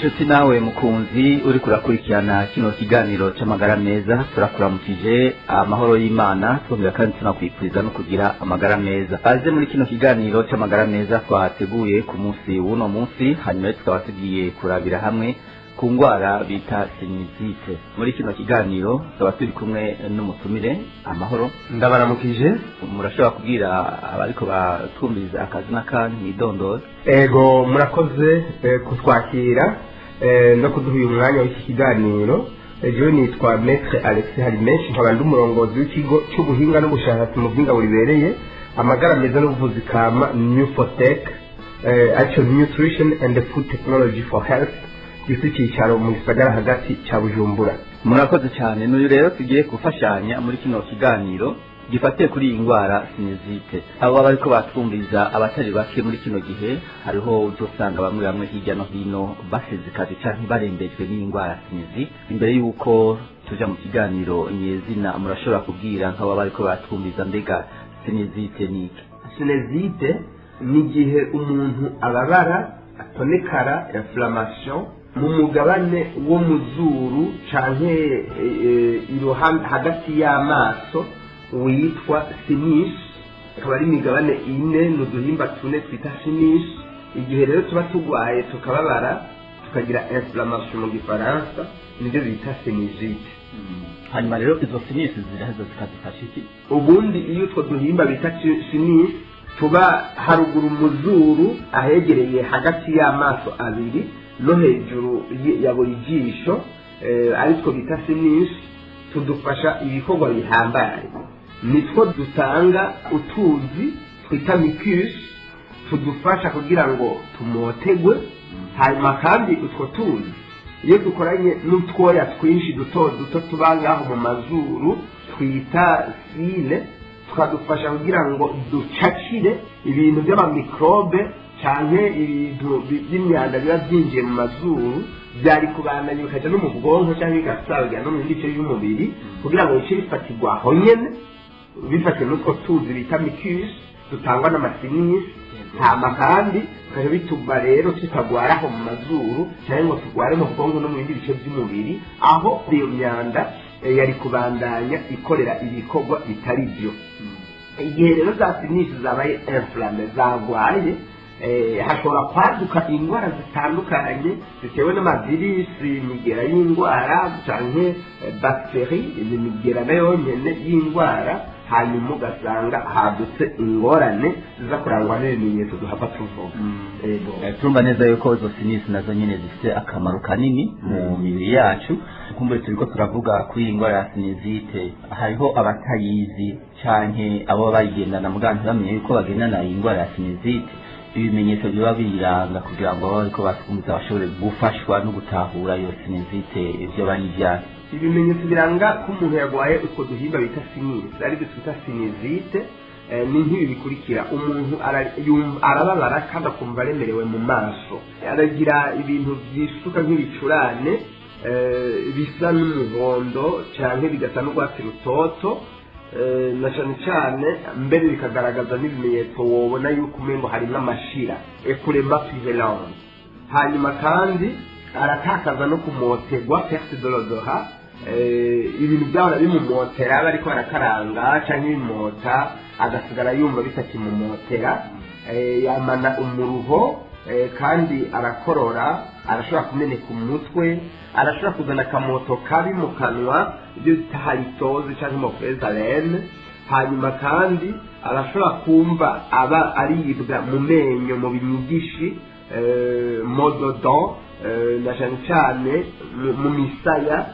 inshuti nawe mukunzi uri kurakurikirana kino kiganiro cy'amagara meza turakuramukije amahoro y'Imana twongera kandi tunakwifuriza no kugira amagara meza. Aze muri kino kiganiro cy'amagara meza twateguye ku munsi w'uno munsi, hanyuma tukaba tugiye kurabira hamwe ku ndwara bita sinizite. Muri kino kiganiro tukaba turi kumwe n'umutumire. Amahoro, ndabaramukije. Murashobora kubwira abariko batwumviriza akazina kanyu mwidondoro? Ego murakoze kutwakira no kuduha uyu mwanya w'iki kiganiro. Ejo nitwa Maître Alexis Harimenshi, nkaba ndi umurongozi w'ikigo cy'ubuhinga n'ubushakashatsi mu by'ingabo bibereye amagara meza n'ubuvuzi kama Nufotech, actually Nutrition and Food Technology for Health, gifite icyicaro mu gisagara hagati cya Bujumbura. Murakoze cyane. N'uyu rero tugiye gufashanya muri kino kiganiro gifatiye kuri iyi ndwara sinizite. Abo bariko batwumviza abatari bake muri kino gihe, hariho uzosanga bamwe hirya no hino basezekaje cyangwa barembejwe n'iyi ndwara sinizite. Imbere y'uko tuja mu kiganiro nyezina, murashobora kubwira nk'abo bariko batwumviza mbega sinizite ni iki? Sinizite ni igihe umuntu ababara, atonekara, inflammation mu mugabane wo mu zuru canke iruhande hagati y'amaso witwa sinus. Akaba ari imigabane ine n'uduhimba tune twita sinus. Igihe rero tuba tugwaye tukababara tukagira inflammation mu gifaransa, nibyo bita sinusite. Hanyuma rero izo sinus ziraheza zikadufasha iki? Ubundi iyo utwo duhimba bita sinus tuba haruguru mu zuru ahegereye hagati y'amaso abiri no hejuru ya buri jisho, aritwo bita sinus, tudufasha ibikorwa bihambaye. Nitwo dutanga utuzi twita mucus tudufasha kugira ngo tumotegwe. Hanyuma kandi utwo tuzi iyo dukoranye n'utwoya twinshi duto duto tuba ngaho mu mazuru twita cile, tukadufasha kugira ngo ducakire ibintu by'amamikrobe canke ibintu by'imyanda biba byinjiye mu mazuru byari kubandanya bikaja no mu bwonko cyangwa bigasabwa no mu bice by'umubiri kugira ngo bice bifatirwa aho nyene, bifatiye n'utwo tuzi bita mucus dutangwa n'amasinisi. Hama kandi bikaja bituma rero tutagwara aho mu mazuru cyangwa ngo tugware mu bwonko no mu bindi bice by'umubiri, aho iyo myanda yari kubandanya ikorera ibikorwa bitari byo. Igihe rero za sinisi zabaye inflamme zagwaye, hashobora kwaduka indwara zitandukanye zitewe n'amavirisi, imigera y'indwara canke bakteri, imigera nayo nyene y'indwara. Hanyuma ugasanga hadutse ingorane ziza kurangwa n'ibimenyetso duhava tuvuga. Turumva neza yuko izo sinisi nazo nyene zifite akamaro kanini mu mibiri yacu. Kumbe turiko turavuga kuri iyi ndwara ya sinizite, hariho abatayizi canke abo bayigendana muganga ntibamenye yuko bagendana iyi ndwara ya sinizite. Ibimenyetso biba biranga kugira ngo bariko batwumviza bashobore gufashwa no gutahura iyo sinizite ivyo bari ivyatsi. Ibimenyetso biranga ko umuntu yagwaye utwo duhimba bita sinus, ari byo twita sinizite, ni nk'ibi bikurikira. Umuntu arababara kandi akumva aremerewe mu maso, aragira ibintu byisuka nk'ibicurane bisa n'umuhondo canke bigasa n'urwatsi rutoto, na cyane cyane mbere bikagaragaza n'ibimenyetso wobona yuko umengo hari n'amashira, ekurema pivelance. Hanyuma kandi aratakaza no kumotegwa, perte de l'odorat, ibintu byahora bimumotera bariko barakaranga canke bimota agasigara yumva bitakimumotera. Yamana umuruho, kandi arakorora, arashobora kumeneka umutwe, arashobora kuzana akamoto kabi mu kanwa, ibyo bita halitoze canke mofezalene. Hanyuma kandi arashobora kumva aba aribwa mu menyo, mu binyigishi, mododo, na cyane cyane mu misaya.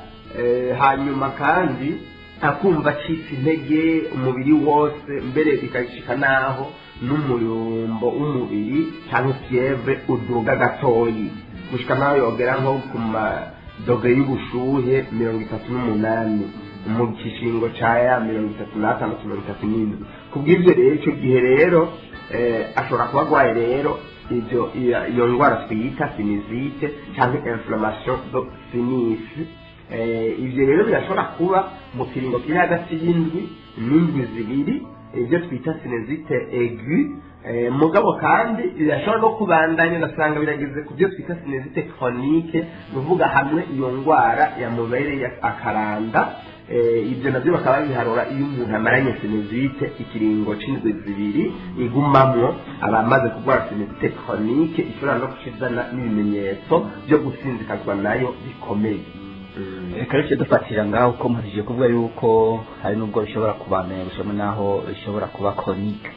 Hanyuma kandi akumva acitse intege umubiri wose, mbere bikashika naho n'umuyumbo w'umubiri cyangwa fievre uduga gatoyi gushika naho yogera nko ku madogere y'ubushuhe 38 mu kishingo caya 35 37. Kubw'ivyo rero icyo gihe rero ashobora kuba agwaye rero iyo ndwara twita sinizite cyangwa inflammation do sinus. Ivyo rero birashobora kuba mu kiringo kiri hagati y'indwi n'indwi zibiri, ibyo twita sinezite aigu mugabo kandi irashobora no kubandanya ugasanga birageze ku byo twita sinezite chronique nuvuga hamwe iyo ndwara yamubereye akaranda ibyo nabyo bakaba biharura iyo umuntu amaranye sinezite ikiringo c'indwi zibiri igumamwo abamaze kurwara sinezite chronique ishobora no gushizana n'ibimenyetso byo gusinzikazwa nayo bikomeye. reka rero dufatira ngaho ko mpatije kuvuga yuko hari n'ubwo bishobora kubandanya gushamo naho bishobora kuba chronique.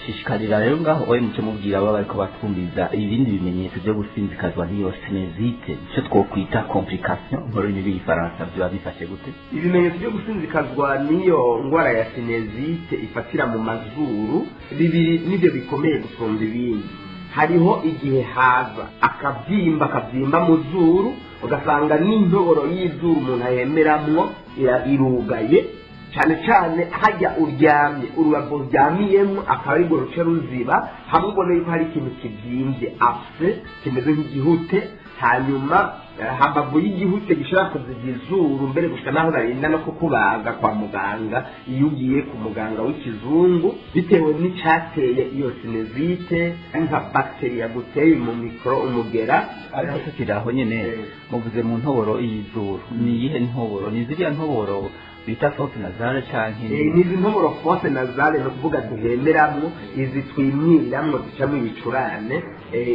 Shishikarira rero ngaho oye mucyo mubwira baba bariko batwumviza ibindi bimenyetso byo gusinzikazwa n'iyo sinezite icyo twokwita complication mu rurimi rw'igifaransa biba bifashe gute? Ibimenyetso byo gusinzikazwa n'iyo ndwara ya sinezite ifatira mu mazuru bibiri nibyo bikomeye gusumba ibindi. Hariho igihe haza akabyimba mu zuru ugasanga n'intoboro y'izuru umuntu ayemeramwo irugaye cyane cyane hajya uryamye ururabo uryamiyemo akaba ari ruce ruziba hamwe ubona yuko hari ikintu kibyimbye apfe kimeze nk'igihute hanyuma hambavu y'igihute gishobora kuziga izuru mbere gusa naho narinda no kukubaga kwa muganga iyo ugiye ku muganga w'ikizungu bitewe n'icyateye iyo sinezite nka bagiteri yaguteye mu mikoro umugera. ariko tukiraho nyine muvuze mu ntoboro y'izuru ni iyihe ntoboro? ni ziriya ntoboro bita fosse nasale canke nizi ntoboro fosse nasale no kuvuga duhemeramwo izi twimyiramwo zicamo ibicurane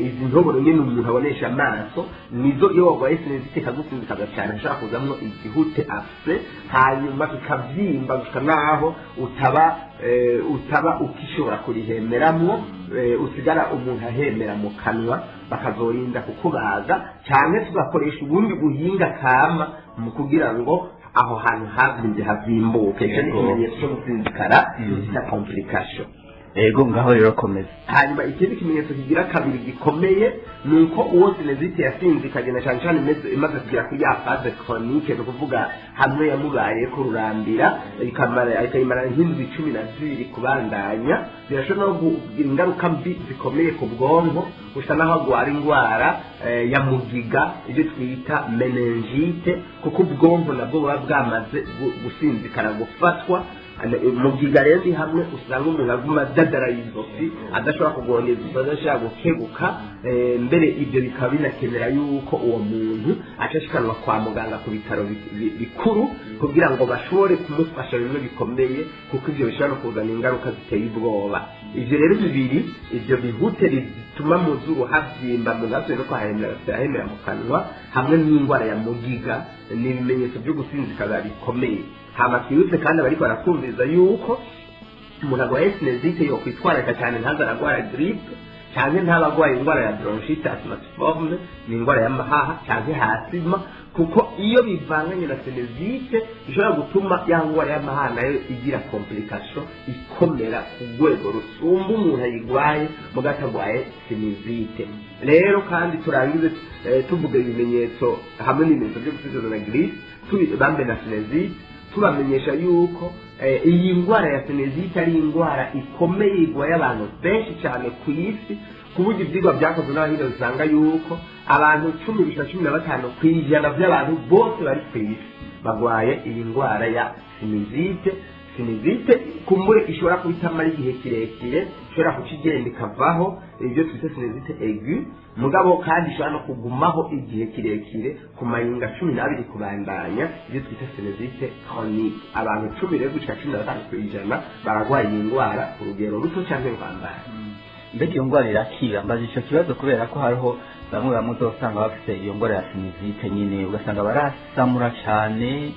izi ntoboro nyene umuntu abonesha amaso nizo iyo wagwaye sinezite kagusinzikaza cyane ushaka kuzamwo igihute afse hanyuma kikavyimba gusa naho utaba ukishobora kurihemeramwo usigara umuntu ahemera mu kanwa bakazorinda kukubaga cyane tugakoresha ubundi buhinga kama mu kugira ngo aho hantu havimbe havimbuke cyo ni ikimenyetso cyo gusinzikara bita complication. ego ngaho rero komeza. hanyuma ikindi kimenyetso kigira kabiri gikomeye ni uko uwo sinezite yasinzikaje na cyane cyane imaze kugera kuri ya phase chronique no kuvuga hamwe yamubaye ko rurambira ikayimara nk'indwi 12 kubandanya birashobora no kugira ingaruka mbi zikomeye ku bwonko gusa naho agwara indwara ya mugiga ibyo twita meningite kuko ubwonko nabwo buba bwamaze gusinzikana gufatwa mugiga rero ni hamwe usanga umuntu aguma dadara izosi adashobora kugondeza adashobora gukebuka mbere ibyo bikaba binakenera yuko uwo muntu acashikanwa kwa muganga ku bitaro bikuru kugira ngo bashobore kumufasha bimwe bikomeye kuko ibyo bishobora kuzana ingaruka ziteye ubwoba. Ivyo rero bibiri ivyo bihute bituma mu zuru havyimba mu natwe no kwahemera mu kanwa hamwe n'indwara ya mugiga ni ibimenyetso byo gusinzikaza bikomeye. hama twibutse kandi abariko barakumviza yuko umuntu agwaye sinezite yo kwitwararika cyane ntaza aragwara grippe cyane ntabagwaye indwara ya bronchite asthmatiforme ni indwara y'amahaha cyane hasima kuko iyo bivanganye na sinezite bishobora gutuma ya ndwara y'amahaha nayo igira complication ikomera ku rwego rusumba umuntu ayigwaye mugatagwaye sinezite. rero kandi turangize tuvuga ibimenyetso hamwe n'ibimenyetso byo gusigaza na grippe bambe na sinezite tubamenyesha yuko iyi ndwara ya sinezite ari indwara ikomeye igwaye abantu benshi cyane ku isi ku buryo ibyigwa byakozwe n'abahinde bisanga yuko abantu 10-15 kw'ijana by'abantu bose bari ku isi bagwaye iyi ndwara ya sinezite. sinezite kumbure ishobora kubitamara igihe kirekire ishobora kukigenda ikavaho ibyo twita sinezite aigu mugabo kandi ishobora no kugumaho igihe kirekire ku mayinga 12 kubandanya ibyo twita sinezite chronique. abantu 10 rero gushika 15 kw'ijana baragwaye iyi ndwara ku rugero ruto cyane rwambara. mbega iyo ndwara irakira? mbaza icyo kibazo kubera ko hariho bamwe uzosanga bafite iyo ndwara ya sinezite nyine ugasanga barasamura cyane.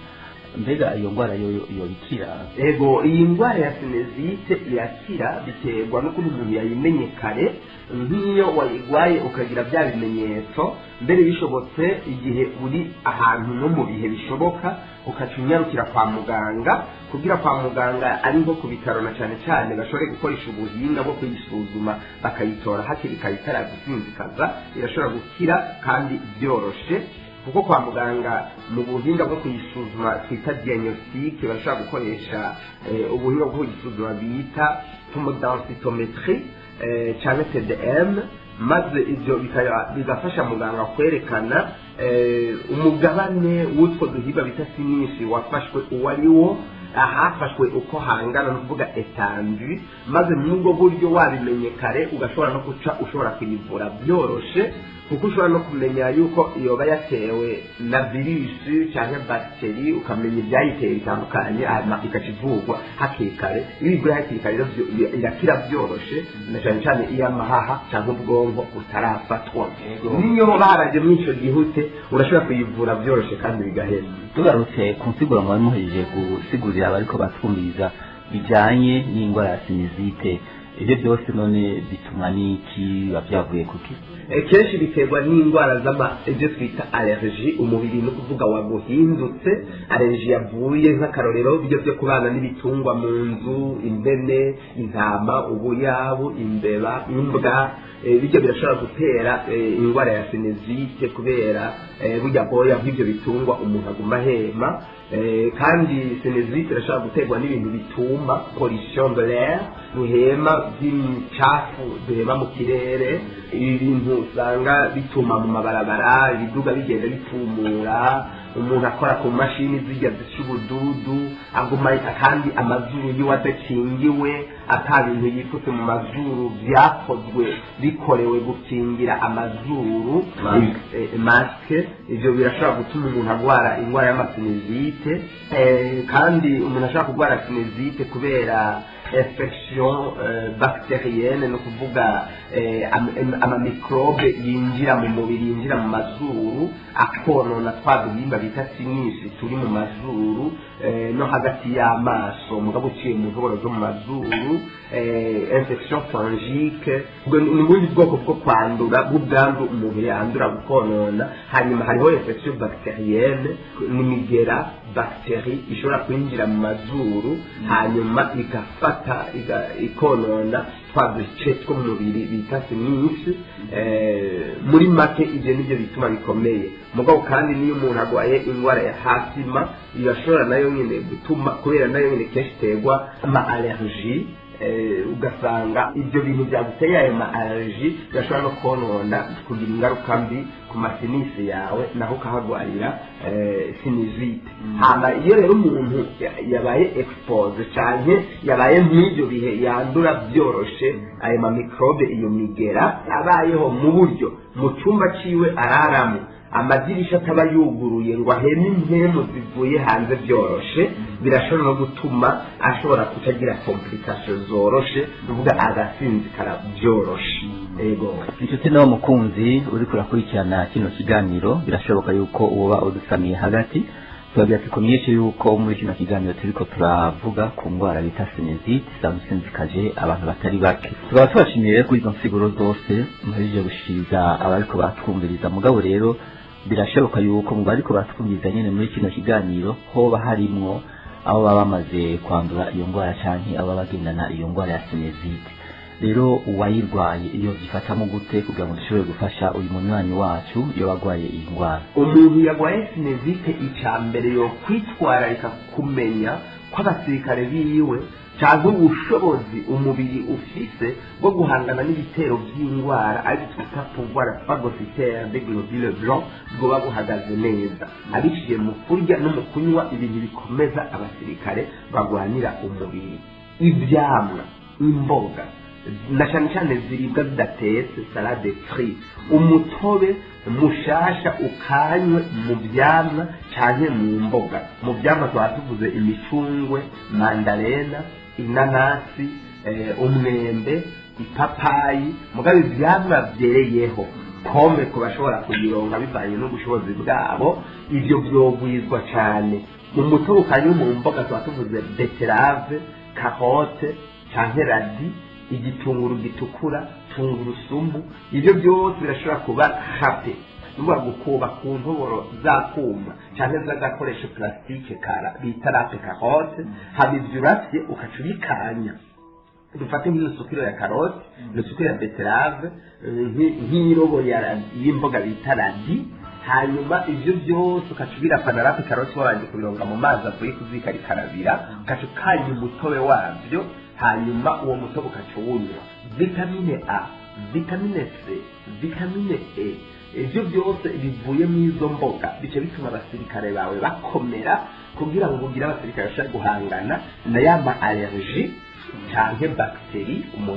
mbega iyo ndwara yo ikira? ego iyi ndwara ya sinezite irakira biterwa no kuba umuntu yayimenye kare nk'iyo wayigwaye ukagira bya bimenyetso mbere bishobotse igihe uri ahantu no mu bihe bishoboka ukacunyarukira kwa muganga kugira kwa muganga ari nko ku bitaro na cyane cyane bashobore gukoresha ubuhinga bwo kuyisuzuma bakayitora hakiri kare itaragusinzikaza irashobora gukira kandi byoroshe kuko kwa muganga mu buhinga bwo kuyisuzuma twita diagnostic bashobora gukoresha ubuhinga bwo kuyisuzuma bita tomodensitometrie cyangwa TDM maze ibyo bigafasha muganga kwerekana umugabane w'utwo duhimba bita sinisi wafashwe uwo ari wo hafashwe uko hangana no kuvuga etandu maze n'ubwo buryo wabimenye kare ugashobora no guca ushobora kuyivura byoroshe kuko ushobora no kumenya yuko yoba yatewe na virusi cyangwa bagiteri ukamenya ibyayiteye bitandukanye ikakivurwa hakiri kare iyo ivuye hakiri kare irakira byoroshe na cyane cyane iyo amahaha cyangwa ubwonko utarafatwa niyo baraje muri icyo gihute urashobora kuyivura byoroshe kandi bigahera. tugarutse ku nsiguro mwari muhejeje gusigurira abariko batwumviriza bijanye n'indwara ya sinizite, ibyo byose none bituma n'iki biba byavuye kuki? Kenshi biterwa n'indwara ibyo twita allergie, umubiri no kuvuga waguhindutse, allergie yavuye nk'akarorero bijya byo kubana n'ibitungwa mu nzu, impene, intama, ubuyabu, imbeba, imbwa, bijya birashobora gutera indwara ya sinizite kubera burya bwoya bw'ibyo bitungwa umuntu aguma ahema, kandi sinizite irashobora guterwa n'ibintu bituma pollution de l'air, duhema by'imicafu duhema mu kirere, ibintu usanga bituma mu mabarabara ibiduga bigenda bitumura, umuntu akora ku mashini zijya zica ubududu, aguma kandi amazuru yiwe adakingiwe, ata bintu yipfutse mu mazuru byakozwe bikorewe gukingira amazuru maske, ibyo birashobora gutuma umuntu agwara indwara y'amasinizite. Kandi umuntu ashobora kurwara sinizite kubera infection bacterienne, no kuvuga amamikrobe yinjira mu mubiri, yinjira mu mazuru akonona twa duhimba bita sinisi turi mu mazuru no hagati y'amaso mugabo uciye mu ntoboro zo mu mazuru, infection fongique, ni ubundi bwoko bwo kwandura bw'ubwandu umuntu yandura bukonona. Hanyuma hariho infection bacterienne, n'imigera bacterie ishobora kwinjira mu mazuru hanyuma igafata ikonona twa duce two mu mubiri bita sinisi. Muri make ibyo nibyo bituma bikomeye. Mugabo kandi niyo umuntu agwaye indwara ya hasima irashobora nayo nyine gutuma, kubera nayo nyine kenshi iterwa ama allergie, ugasanga ibyo bintu byaguteye ayo ma allergie birashobora no konona kugira ingaruka mbi ku masinisi yawe, naho ukahagwarira sinizite. Hama iyo rero umuntu yabaye expose cyane yabaye mw'ibyo bihe yandura byoroshe ayo ma microbe, iyo migera abayeho mu buryo mu cyumba ciwe araramo amadirisha ataba yuguruye ngo aheme impemu zivuye hanze byoroshe, birashobora no gutuma ashobora kutagira complication zoroshe, uvuga agasinzikara byoroshe. Ego inshuti nawe mukunzi uri kurakurikirana kino kiganiro, birashoboka yuko uba udusamiye hagati, tubabwira tukumenyeshe yuko muri kino kiganiro turiko turavuga ku ndwara bita sinizite isanzwe isinzikaje abantu batari bake. Tukaba tubashimiye kuri izo nsiguro zose muhejeje gushikiriza abariko batwumviriza. Mugabo rero birashoboka yuko mu bariko batwumviriza nyene muri kino kiganiro hoba harimwo abo baba bamaze kwandura iyo ndwara canke abo bagendana iyo ndwara ya sinizite. Rero uwayirwaye iyo gifatamo gute kugira ngo dushobore gufasha uyu munywanyi wacu iyo bagwaye iyi ndwara? Umuntu yagwaye sinizite icambere yo kwitwararika kumenya ko abasirikare biwe cyangwa ubushobozi umubiri ufise bwo guhangana n'ibitero by'indwara ari twita pouvoir phagocytaire de globules blancs bwoba buhagaze neza, abiciye mu kurya no mu kunywa ibintu bikomeza abasirikare bagwanira umubiri. Ivyamwa, imboga na cyane cyane ziribwa zidatetse, salade frite, umutobe mushasha ukanywe mu byamwa cyane mu mboga. Mu byamwa twatuvuze imicungwe, mandarena, inanasi, umwembe, ipapayi, mugabe ivyamwa byereyeho pome ku bashobora kuyironka bivanye n'ubushobozi bwabo, ibyo byogwizwa cyane. Mu mutobe ukanywe mu mboga twatuvuze beterave, carotte canke radi, igitunguru gitukura, tungurusumu, ibyo byose birashobora kuba hape nuba gukuba ku ntoboro zakuma cyane zagakoresha plastike kara bita rape carotte, habivyurafye ukacubikanya. Dufate nk'isukiro ya carotte, n'isukiro ya beterave, nk'irobo y'imboga bita radi, hanyuma ibyo byose ukacubira panarape carotte wabanje kubironga mu mazi avuye kuzikarikarabira, ukacukanya umutobe wabyo, hanyuma uwo mutobe ukacuwunywa. Vitamine A, vitamine C, vitamine E, ivyo byose bivuye mu izo mboga bice bituma abasirikare bawe bakomera kugira ngo ugire abasirikare bashobora guhangana na ya ma allergie canke bakteri mu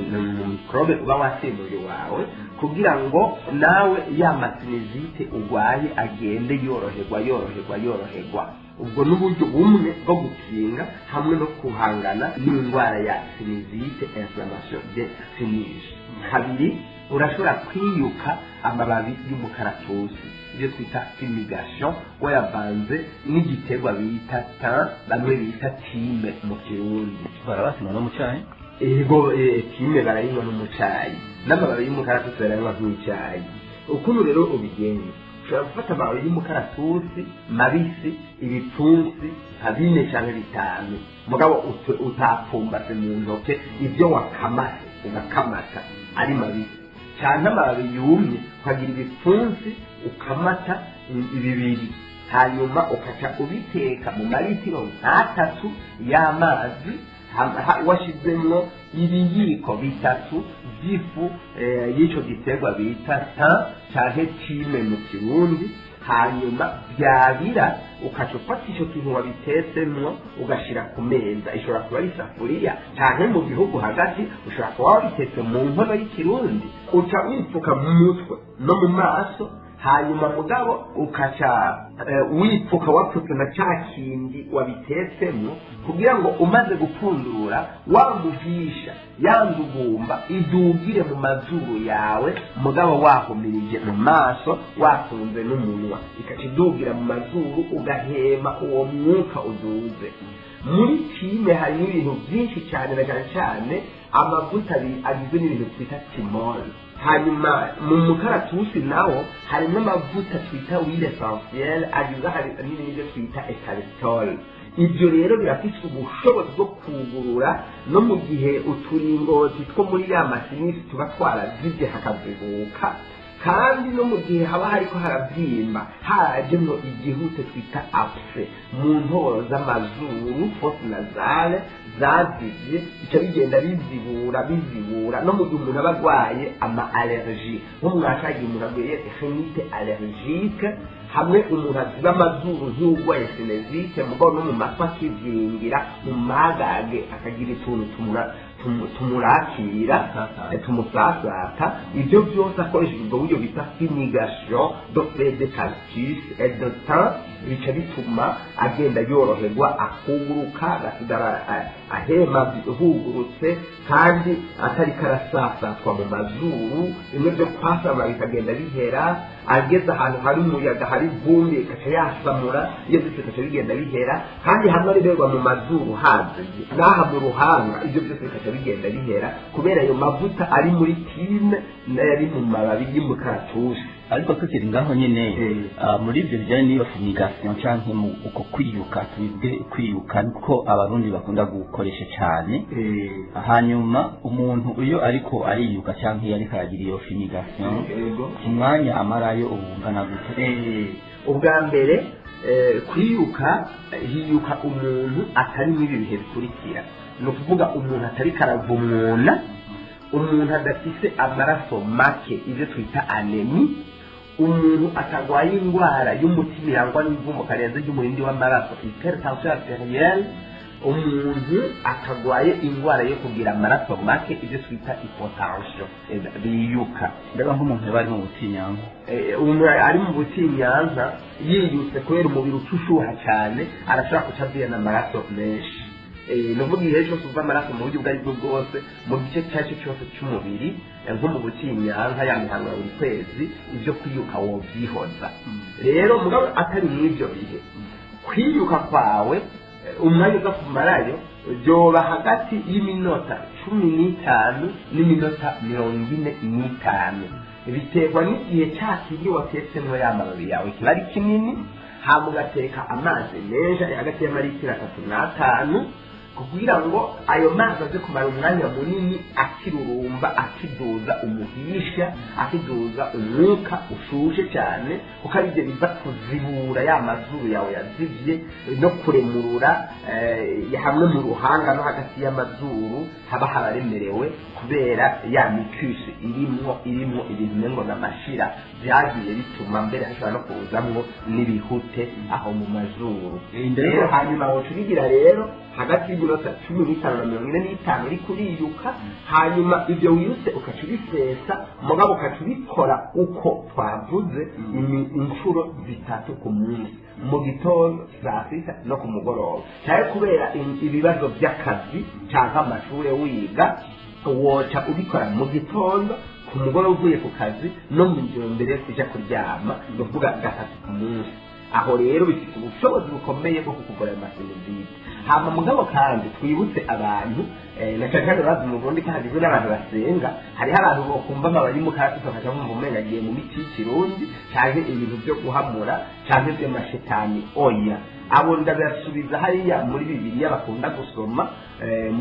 microbe uba wasemuje wawe kugira ngo nawe ya masinizite urwaye agende yoroherwa ubwo n'uburyo bumwe bwo gukinga hamwe no kuhangana n'indwara ya sinizite inflammation de sinige. Kabiri, urashobora kwiyuka amababi y'umukaratusi ibyo twita fumigation wayavanze n'igiterwa bita tan bamwe bita time mu kirundi barabasinywa no mu cyayi. Ego time barayinywa no mu cyayi n'amababi y'umukaratusi barayinywa nk'icyayi. Ukuntu rero ubigenza ushobora gufata amababi y'umukaratusi mabisi ibipfunsi nka 4 cyangwa 5 mugabo utapfumbase mu ntoke ibyo wakamase ugakamata ari mabisi cyane amababi yumye ukagira ibipfunsi ukamata ibibiri hanyuma ukaca ubiteka mu maritiro 3 y'amazi washizemwo ibiyiko 3 by'ifu y'ico giterwa bita tan canke time mu kirundi hanyuma byabira ukaca ufata ico kintu wabitesemwo ugashira ku meza ishobora kuba ari isafuriya canke mu gihugu hagati ushobora kuba wabitetse mu nkono y'ikirundi uca wipfuka mu mutwe no mu maso hanyuma mugabo ukaca wipfuka wapfutse na cya kindi wabitetsemo kugira ngo umaze gupfundura wamuhisha yandugumba idugire mu mazuru yawe mugabo wahumirije mu maso wafunze n'umunwa ikaca idugira mu mazuru ugahema uwo mwuka uduze. Muri time hari ibintu byinshi cyane na cyane amavuta agizwe n'ibintu twita timol. Hanyuma mu mukaratusi nawo harimo amavuta twita huile essentielle agizwe n'ibintu twita erythritol. Ibyo rero birafite ubushobozi bwo kugurura no mu gihe uturingoti two muri ya masinisi tuba twarazibye hakazibuka kandi no mu gihe haba hariko harabyimba harajemwo igihute twita apse mu ntoro z'amazuru fosse nasale zazivye bica bigenda bizibura no mu gihe umuntu aba arwaye ama allergie nko mwashagiye umuntu arwaye rhinite allergique hamwe umuntu aziba amazuru nk'urwaye sinezite mugabo no mu matwi akizingira mu magage akagira utuntu tumurakira tumusasata ibyo byose akoresheje ubwo buryo bita fumigation de frais de calcus et de temps bica bituma agenda yoroherwa akuguruka agasigara ahema hugurutse kandi atari karasasatwa mu mazuru bimwe byo kwasama bikagenda bihera ageze ahantu hari umuyaga hari vumbi ikaca yasamura iyo byose bikaca bigenda bihera kandi hamwe riberwa mu mazuru haze n'aha mu ruhanga ibyo byose bikaca bigenda bihera kubera ayo mavuta ari muri time n'ayari mu mababi y'umukaratusi. Ariko tukiri ngaho nyene muri ibyo bijyanye n'iyo fumigation canke mu uko kwiyuka twibwe kwiyuka niko abarundi bakunda gukoresha cyane hanyuma umuntu iyo ariko ariyuka canke ariko aragira iyo fumigation umwanya amarayo ubungana gute? Ubwa mbere kwiyuka hiyuka umuntu atari n'ibi bihe bikurikira no kuvuga umuntu atari karavumuna umuntu adafise amaraso make ibyo twita anemie umuntu atagwaye indwara y'umutima irangwa n'imvumo karenze y'umurindi w'amaraso hypertension arterielle umuntu atagwaye indwara yo kugira amaraso make ibyo twita hypotension biyuka ndaga nk'umuntu bari mu butinyanka umuntu ari mu butinyanka yiyutse kubera umubiri ucushuha cyane arashaka kucabira n'amaraso menshi nuvuga igihe cyose uva amaraso mu buryo ubwo ari bwo bwose mu gice cyacu cyose cy'umubiri nko mu butinyanka yamihanwa buri kwezi ibyo kwiyuka wobyihoza rero mugabo atari n'ibyo bihe kwiyuka kwawe umwanya uza kumarayo byoba hagati y'iminota 15 n'iminota 45 biterwa n'igihe cyakindi watetsemwo y'amababi yawe kiba ari kinini hama ugateka amazi menshi hagati y'amaritiro 3 na 5 kugira ngo ayo mazi aze kumara umwanya munini akirurumba akiduza umuhisha akiduza umwuka ushushe cyane kuko ari byo biza kuzibura ya mazuru yawe yazivye no kuremurura hamwe mu ruhanga no hagati y'amazuru haba hararemerewe kubera ya mikusi irimwo ibintu ngo n'amashira byagiye bituma mbere hashobora no kuzamwo n'ibihute aho mu mazuru. Rero hanyuma wocubigira rero hagati y'iminota 15 na 45 uri kuriyuka, hanyuma ibyo wirutse ukaca ubisesa mugabo ukaca ubikora uko twavuze inshuro 3 ku munsi, mu gitondo saa 6 no ku mugoroba. cyane kubera ibibazo by'akazi cyangwa amashuri wiga woca ubikora mu gitondo, ku mugoroba uvuye ku kazi no mu ijoro mbere yo kujya kuryama, ni ukuvuga 3 ku munsi. aho rero bifite ubushobozi bukomeye bwo kukugora amasinizite. hama mugabo kandi twibutse abantu na cyane bazi mu Burundi kandi hagizwe n'abantu basenga, hariho abantu bokumva amabayi mu karasi bakaja mu bumenga agiye mu miti y'ikirundi cyangwa ibintu byo guhamura cyangwa by'amashetani. oya, abo ndabasubiza hariya muri Bibiliya bakunda gusoma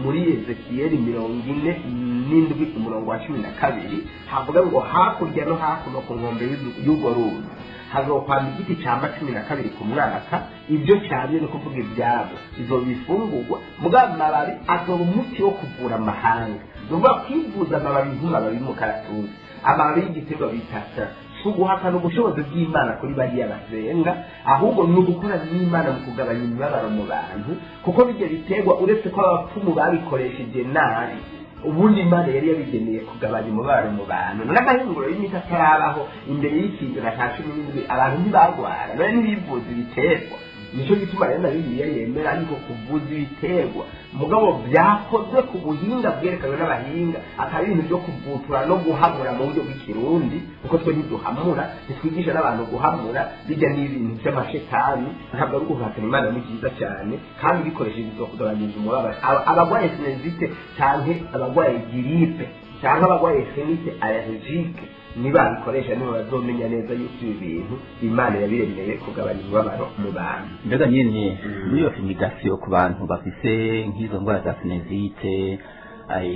muri Ezekiyeli 47 umurongo wa 12 havuga ngo hakurya no hakuno ku nkombe y'urwo ruzi hazokwamba igiti cyamba 12 ku mwaka, ibyo cyane no kuvuga ibyabo izo bifungurwa mugabo amababi azoba umuti wo kuvura amahanga. nuvuga kwivuza amababi nk'amababi mu karatuzi, amababi y'igitego bitasa guhakana ubushobozi bw'Imana kuri bariya basenga, ahubwo ni ugukora n'Imana mu kugabanya imibabaro mu bantu, kuko bijye biterwa uretse ko abapfumu babikoresheje nabi, ubundi Imana yari yabigeneye kugabanya umubabaro mu bantu. n'amahinguro y'imiti atarabaho imbere y'ikigera cya 17 abantu ntibarwara none ntibivuza ibiterwa. nicyo gituma rero na Bibiliya yemera ariko kuvuza ibiterwa mugabo byakozwe ku buhinga bwerekanwe n'abahinga, atari ibintu byo kuvutura no guhamura mu buryo bw'ikirundi, kuko twe ntiduhamura, ntitwigisha n'abantu guhamura. bijya n'ibintu by'amashetani, ntabwo ari ukuhatana Imana ni byiza cyane kandi bikoresheje izo kugabanyiriza umubabaro. abarwaye sinezite cyangwa abarwaye giripe cyangwa abarwaye senite allergique niba bikoresha niba bazomenya neza yuko ibi bintu Imana yabiremeye kugabanya umubabaro mu bantu. mbega nyine muri iyo fumigasiyo ku bantu bafise nk'izo ndwara za sinezite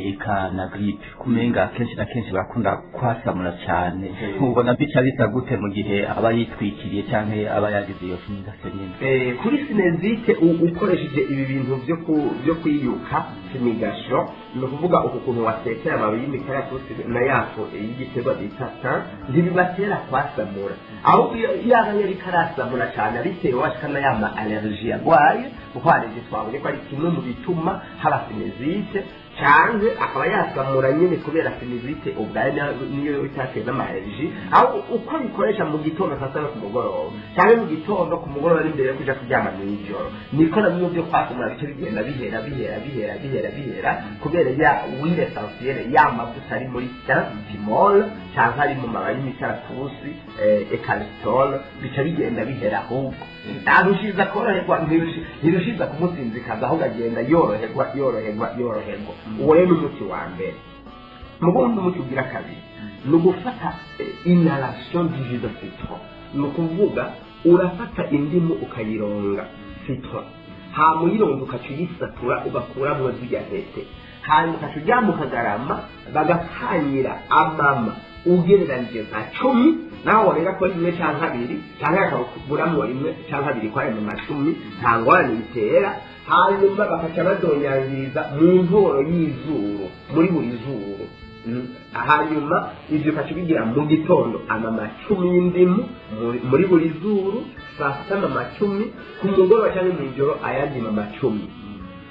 eka na gripe, kumenga kenshi na kenshi bakunda kwasamura cyane, ubona bica bisa gute mu gihe aba yitwikiriye cyangwa aba yagize iyo fumigasiyo nyine? kuri sinezite ukoresheje ibi bintu byo kwiyuka fumigasiyo, ni ukuvuga uku kuntu watekera amababi y'imikaratusi na yafu y'igiterwa bita tan, ntibibatera kwasamura, ahubwo yaba yari karasamura cyane bitewe washikana yama allergie arwaye, kuko allergie twabonye ko ari kimwe mu bituma haba sinezite, cyangwa akaba yasamura nyine kubera sinezite ubwayo niyo itateza amahereji. aho uko bikoresha mu gitondo sasa no ku mugoroba, cyangwa mu gitondo ku mugoroba n'imbere yo kuja kuryama mu ijoro, niko na bimwe byo kwasamura bice bigenda bihera kubera ya wile essentielle ya mavuta ari muri timol cyangwa ari mu mababi y'imikaratusi ekalistol, bica bigenda bihera ahubwo arushiza koroherwa, ntirushiza kumusinzikaza ahubwo agenda yoroherwa. uwo rero n'umuti wa mbere. mubundi umuti ugira kabiri ni ugufata inhalation du jus de citron, ni ukuvuga urafata indimu ukayironga citron, hama uyironga ukaca uyisatura ugakuramo zirya ntete, hanyuma ukaca uryama ukagarama bagakanyira amama ugereranije nka 10, naho warenga ko 1 cyangwa 2 cyangwa akaburamo 1 cyangwa 2 kwa mu 10 nta ngorane bitera. hanyuma bakaca badonyangiriza mu ntoro y'izuru muri buri zuru, hanyuma ibyo ukaca bigira mu gitondo amama 10 y'indimu muri buri zuru, saa 7 amama 10, ku mugoroba cyangwa mu ijoro ayandi mama 10.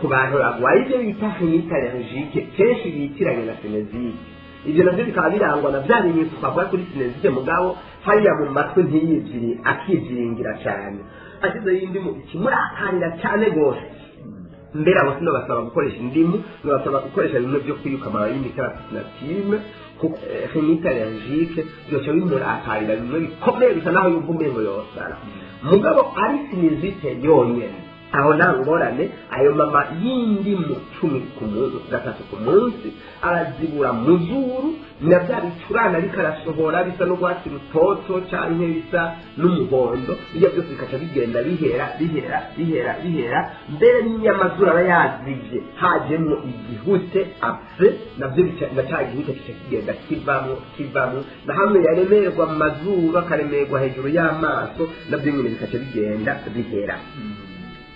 ku bantu barwaye ibyo bita sinite allergique kenshi bitiranye na sinezite, ibyo navyo bikaba birangwa na bya bintu twavuga kuri sinezite, mugabo hariya mu matwi ntiyizire akiziringira cyane, asize y'indimu ikimurakarira cyane gose. mbere abo sino basaba gukoresha indimu, basaba gukoresha bimwe byo kwiyuka amababi y'imikaratusi na time, kuko sinite allergique byoca bimurakarira, bimwe bikomeye bisa naho yumva umengo yosara. mugabo ari sinezite yonyene aho nta ngorane. Ayo mama y'indimu 10 ku munsi, 3 ku munsi arazibura mu zuru, na bya bicurana ariko arasohora bisa n'urwatsi rutoto canke bisa n'umuhondo, ibyo byose bikaca bigenda bihera, mbere n'inyama zura aba yazivye hajemwo igihute apfe, navyo na ca gihute kica kigenda kivamwo, na hamwe yaremerwa mu mazuru akaremerwa hejuru y'amaso, navyo nyine bikaca bigenda bihera.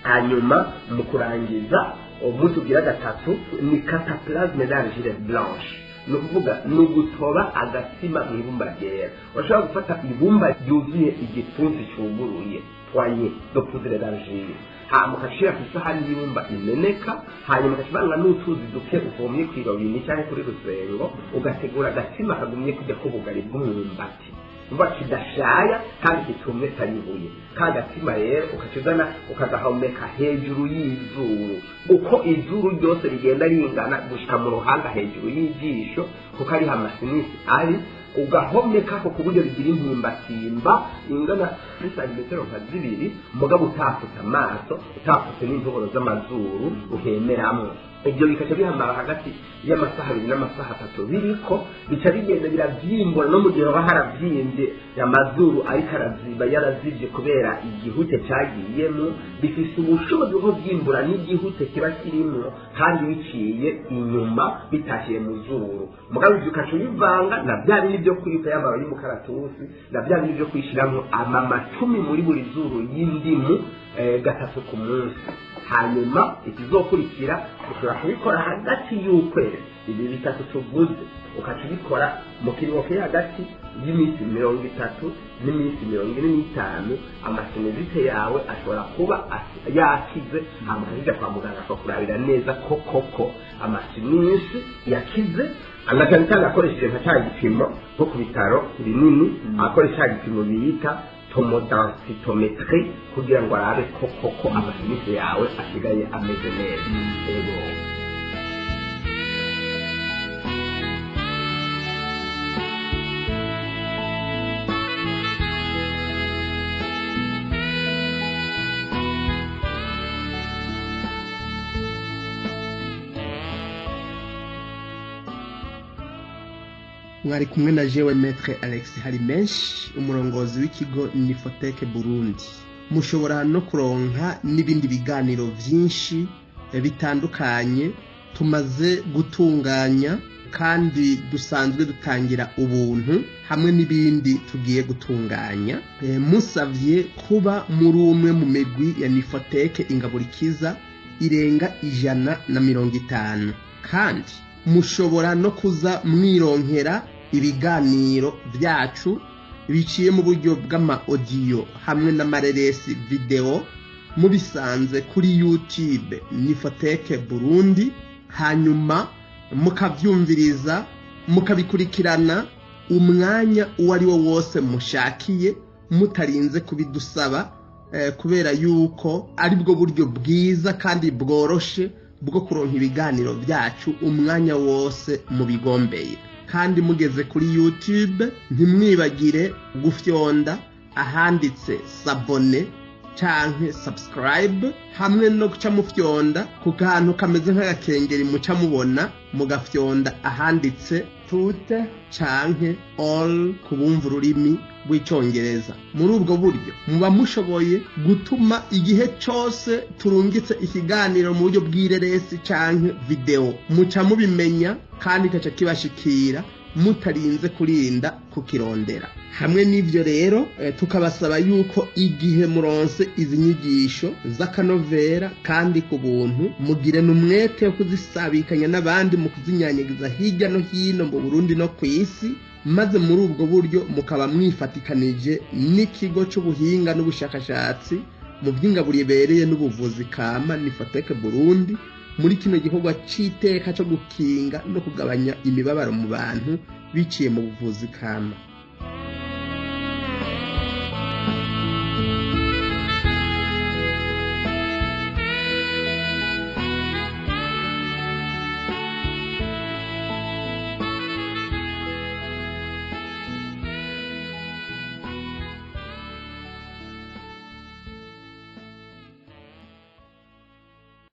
Hanyuma mu kurangiza umunsi ugira 3 ni cataplasme d'argile blanche, ni ukuvuga ni ugutoba agatsima mu ibumba ryera. Urashobora gufata ibumba ryuzuye igipfunsi cyuguruye poignée de poudre d'argile, hanyuma ukashira ku isahani y'ibumba imeneka, hanyuma ukashibanga n'utuzi duke uvomye ku irobini cyangwa kuri rusengo, ugategura agatsima kagumye kujya k'ubugari bw'umwumbati mba kidashaya kandi kitumye taribuye. Kagatsima rero ukakizana ukagahomeka hejuru y'izuru, uko izuru ryose rigenda ringana gushika mu ruhanga hejuru y'ijisho, kuko ari amasinisi ari ugahomeka ko kuburyo bigira intimbatimba ingana santimetero nka 2, mugabo utafute amaso, utafute n'intoboro z'amazuru uhemeramo. Ibyo bikaca bihamara hagati y'amasaha 2 n'amasaha 3 biriko bica bigenda biravyimbura, no mu gihe haba haravyimbye amazuru ariko araziba yarazivye kubera igihute cagiyemo, bifise ubushobozi bwo vyimbura n'igihute kiba kirimo kandi biciye inyuma bitashiye mu zuru. Mugabo ivyo ukaca ubivanga na bya bindi byo kwita y'amababi y'umukaratusi, na bya bindi byo kwishiramwo amama 10 muri buri zuru y'indimu 3 ku munsi. Hanyuma ikizokurikira ushobora kubikora hagati y'ukwezi, ibi 3 tuvuze ukaca ubikora mu kiringo kiri hagati y'iminsi 30 n'iminsi 45. Amasinezite yawe ashobora kuba yakize, hanyuma ukajya kwa muganga akakurabira neza ko koko amasinisi yakize. Anakana akoresheje nka cya gipimo nko ku bitaro binini, akoresha igipimo bita tomodensitometri kugira ngo arabe ko koko amasinisi yawe asigaye ameze neza. Mwari kumwe na jewe Maître Alex Harimenshi, umurongozi w'ikigo Nifotech Burundi. Mushobora no kuronka n'ibindi biganiro vyinshi bitandukanye tumaze gutunganya kandi dusanzwe dutangira ubuntu, hamwe n'ibindi tugiye gutunganya. Musavye kuba muri umwe mu migwi ya Nifotech Ingaburikiza irenga 150, kandi mushobora no kuza mwironkera ibiganiro byacu biciye mu buryo bw'ama audio hamwe n'amareresi video, mubisanze kuri YouTube Nifotech Burundi, hanyuma mukavyumviriza mukabikurikirana umwanya uwari wo wose mushakiye mutarinze kubidusaba, kubera yuko ari bwo buryo bwiza kandi bworoshe bwo kuronka ibiganiro byacu umwanya wose mubigombeye. Kandi mugeze kuri YouTube ntimwibagire gufyonda ahanditse s'abonner canke subscribe, hamwe no guca mufyonda ku kantu kameze nk'agakengeri muca mubona, mugafyonda ahanditse toute canke all kubumva ururimi rw'icyongereza. Muri ubwo buryo muba mushoboye gutuma igihe cyose turungitse ikiganiro mu buryo bw'ireresi canke video muca mubimenya, kandi kaca kibashikira mutarinze kurinda kukirondera. Hamwe n'ivyo rero tukabasaba yuko igihe muronse izi nyigisho z'akanovera kandi ku buntu, mugire n'umwete wo kuzisabikanya n'abandi mu kuzinyanyagiza hirya no hino mu Burundi no ku isi, maze muri ubwo buryo mukaba mwifatikanije n'ikigo cy'ubuhinga n'ubushakashatsi mu by'ingaburo ibereye n'ubuvuzi kama Nifotech Burundi, muri kino gikorwa c'iteka cyo gukinga no kugabanya imibabaro mu bantu biciye mu buvuzi kama.